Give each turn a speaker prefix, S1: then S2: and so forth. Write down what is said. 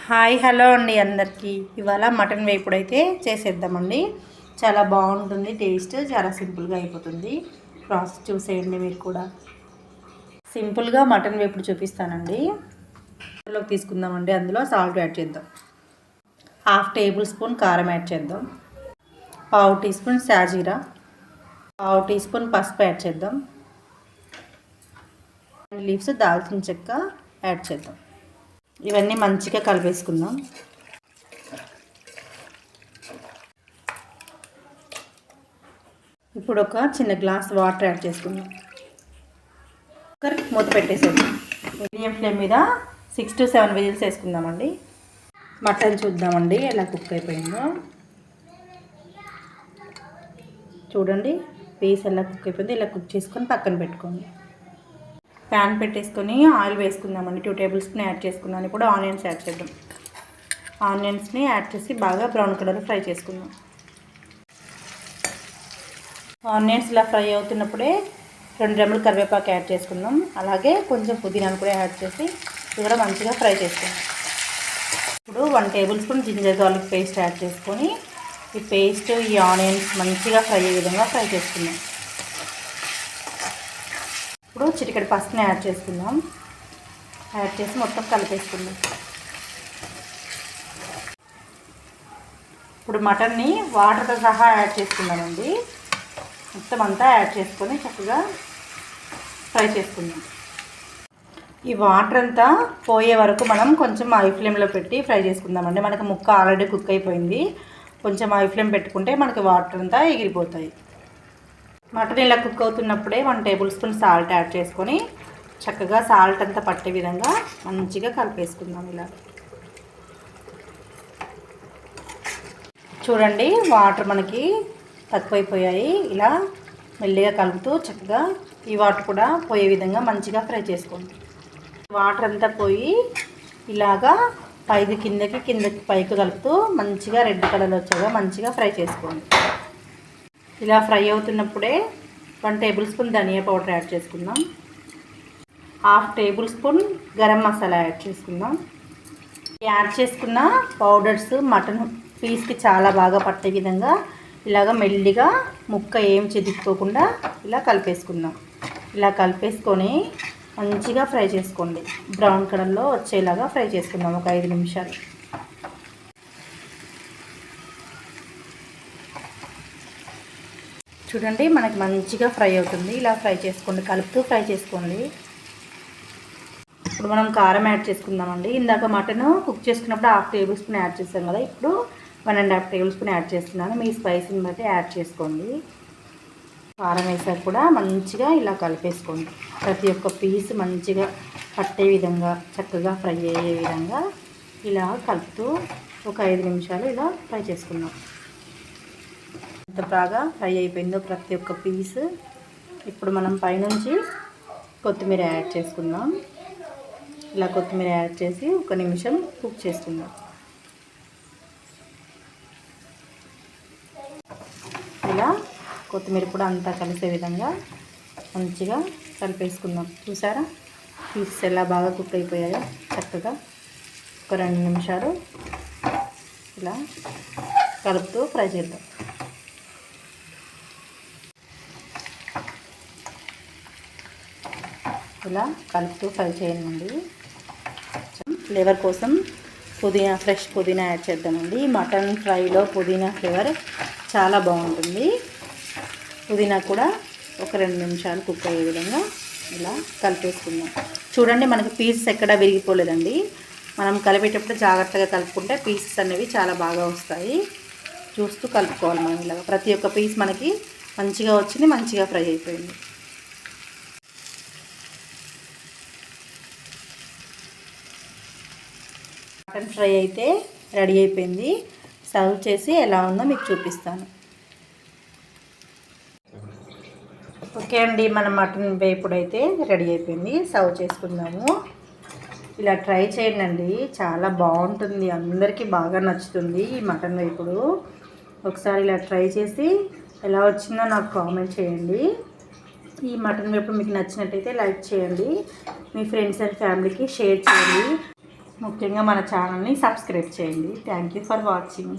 S1: Hi hello అండి అందరికీ. ఇవాళ మటన్ వేపుడు అయితే చేసేద్దామండి. చాలా బాగుంటుంది, టేస్ట్ చాలా సింపుల్గా అయిపోతుంది. ప్రాసెస్ చూసేయండి మీరు కూడా. సింపుల్గా మటన్ వేపుడు చూపిస్తానండి. అందులోకి తీసుకుందామండి. అందులో సాల్ట్ యాడ్ చేద్దాం. 1/2 టేబుల్ స్పూన్ కారం యాడ్ చేద్దాం. 1/2 టీ స్పూన్ సాజీరా, 1/2 టీ స్పూన్ పసుపు యాడ్ చేద్దాం. లీవ్స్ దాల్చిన చెక్క యాడ్ చేద్దాం. ఇవన్నీ మంచిగా కలిపేసుకుందాం. ఇప్పుడు ఒక చిన్న గ్లాస్ వాటర్ యాడ్ చేసుకుందాం. కుక్కర్ మూత పెట్టేసేద్దాం. మీడియం ఫ్లేమ్ మీద 6 to 7 విజిల్స్ వేసుకుందామండి. మటన్ చూద్దామండి ఎలా కుక్ అయిపోయిందో. చూడండి పీస్ ఎలా కుక్ అయిపోయింది. ఇలా కుక్ చేసుకొని పక్కన పెట్టుకోండి. ప్యాన్ పెట్టేసుకొని ఆయిల్ వేసుకుందామండి. 2 టేబుల్ స్పూన్ యాడ్ చేసుకున్నాను. ఇప్పుడు ఆనియన్స్ యాడ్ చేద్దాం. ఆనియన్స్ని యాడ్ చేసి బాగా బ్రౌన్ కలర్ ఫ్రై చేసుకుందాం. ఆనియన్స్ ఇలా ఫ్రై అవుతున్నప్పుడే 2 రెమ్మలు కరివేపాకు యాడ్ చేసుకుందాం. అలాగే కొంచెం పుదీనాను కూడా యాడ్ చేసి ఇది కూడా మంచిగా ఫ్రై చేసుకుందాం. ఇప్పుడు 1 tablespoon ginger garlic paste add చేసుకొని ఈ పేస్ట్ ఈ ఆనియన్స్ మంచిగా ఫ్రై అయ్యే విధంగా ఫ్రై చేసుకుందాం. ఇప్పుడు చిటికెడు పసుపుని యాడ్ చేసుకుందాం. యాడ్ చేసి మొత్తం కలిపేసుకుందాం. ఇప్పుడు మటన్ని వాటర్తో సహా యాడ్ చేసుకుందామండి. మొత్తం అంతా యాడ్ చేసుకొని చక్కగా ఫ్రై చేసుకుందాం. ఈ వాటర్ అంతా పోయే వరకు మనం కొంచెం హై ఫ్లేమ్లో పెట్టి ఫ్రై చేసుకుందామండి. మనకి ముక్క ఆల్రెడీ కుక్ అయిపోయింది. కొంచెం హై ఫ్లేమ్ పెట్టుకుంటే మనకి వాటర్ అంతా ఎగిరిపోతాయి. మటన్ ఇలా కుక్ అవుతున్నప్పుడే 1 టేబుల్ స్పూన్ సాల్ట్ యాడ్ చేసుకొని చక్కగా సాల్ట్ అంతా పట్టే విధంగా మంచిగా కలిపేసుకుందాం. ఇలా చూడండి వాటర్ మనకి తక్కువైపోయాయి. ఇలా మెల్లిగా కలుపుతూ చక్కగా ఈ వాటర్ కూడా పోయే విధంగా మంచిగా ఫ్రై చేసుకోండి. వాటర్ అంతా పోయి ఇలాగా పైకి కిందకి పైకి కలుపుతూ మంచిగా రెడ్ కలర్ వచ్చేగా మంచిగా ఫ్రై చేసుకోండి. ఇలా ఫ్రై అవుతున్నప్పుడే 1 టేబుల్ స్పూన్ ధనియా పౌడర్ యాడ్ చేసుకుందాం. 1/2 table spoon garam masala add చేసుకుందాం. యాడ్ చేసుకున్న పౌడర్స్ మటన్ పీస్కి చాలా బాగా పట్టే విధంగా ఇలాగ మెల్లిగా ముక్క ఏం చెదిక్కోకుండా ఇలా కలిపేసుకుందాం. ఇలా కలిపేసుకొని మంచిగా ఫ్రై చేసుకోండి. బ్రౌన్ కలర్లో వచ్చేలాగా ఫ్రై చేసుకుందాం ఒక 5 నిమిషాలు. చూడండి మనకి మంచిగా ఫ్రై అవుతుంది. ఇలా ఫ్రై చేసుకోండి, కలుపుతూ ఫ్రై చేసుకోండి. ఇప్పుడు మనం కారం యాడ్ చేసుకుందామండి. ఇందాక మటన్ కుక్ చేసుకున్నప్పుడు 1/2 టేబుల్ స్పూన్ యాడ్ చేస్తాం కదా, ఇప్పుడు 1.5 టేబుల్ స్పూన్ యాడ్ చేస్తున్నాను. మీ స్పైసీని బట్టి యాడ్ చేసుకోండి. కారం వేసాక కూడా మంచిగా ఇలా కలిపేసుకోండి. ప్రతి ఒక్క పీస్ మంచిగా పట్టే విధంగా చక్కగా ఫ్రై అయ్యే విధంగా ఇలా కలుపుతూ ఒక 5 నిమిషాలు ఇలా ఫ్రై చేసుకుందాం. ఎంత బాగా ఫ్రై అయిపోయిందో ప్రతి ఒక్క పీస్. ఇప్పుడు మనం పైనుంచి కొత్తిమీర యాడ్ చేసుకుందాం. ఇలా కొత్తిమీర యాడ్ చేసి 1 నిమిషం కుక్ చేసుకుందాం. ఇలా కొత్తిమీర కూడా అంతా కలిసే విధంగా మంచిగా కలిపేసుకుందాం. చూసారా పీసెస్ ఎలా బాగా కుక్ అయిపోయాయో. చక్కగా ఒక 2 నిమిషాలు ఇలా కలుపుతూ ఫ్రై చేద్దాం. ఇలా కలుపుతూ ఫ్రై చేయండి. ఫ్లేవర్ కోసం ఫ్రెష్ పుదీనా యాడ్ చేద్దామండి. మటన్ ఫ్రైలో పుదీనా ఫ్లేవర్ చాలా బాగుంటుంది. పుదీనా కూడా ఒక 2 నిమిషాలు కుక్ అయ్యే విధంగా ఇలా కలిపేసుకుందాం. చూడండి మనకి పీసెస్ ఎక్కడా విరిగిపోలేదండి. మనం కలిపేటప్పుడు జాగ్రత్తగా కలుపుకుంటే పీసెస్ అనేవి చాలా బాగా వస్తాయి. చూస్తూ కలుపుకోవాలి మనం. ఇలాగ ప్రతి ఒక్క పీస్ మనకి మంచిగా వచ్చింది, మంచిగా ఫ్రై అయిపోయింది. మటన్ ఫ్రై అయితే రెడీ అయిపోయింది. సర్వ్ చేసి ఎలా ఉందో మీకు చూపిస్తాను. ఓకే అండి, మన మటన్ వేపుడు అయితే రెడీ అయిపోయింది. సర్వ్ చేసుకుందాము. ఇలా ట్రై చేయండి, చాలా బాగుంటుంది. అందరికీ బాగా నచ్చుతుంది ఈ మటన్ వేపుడు. ఒకసారి ఇలా ట్రై చేసి ఎలా వచ్చిందో నాకు కామెంట్ చేయండి. ఈ మటన్ వేపుడు మీకు నచ్చినట్టయితే లైక్ చేయండి. మీ ఫ్రెండ్స్ అండ్ ఫ్యామిలీకి షేర్ చేయండి. ముఖ్యంగా మన ఛానల్ని సబ్స్క్రైబ్ చేయండి. Thank you for watching.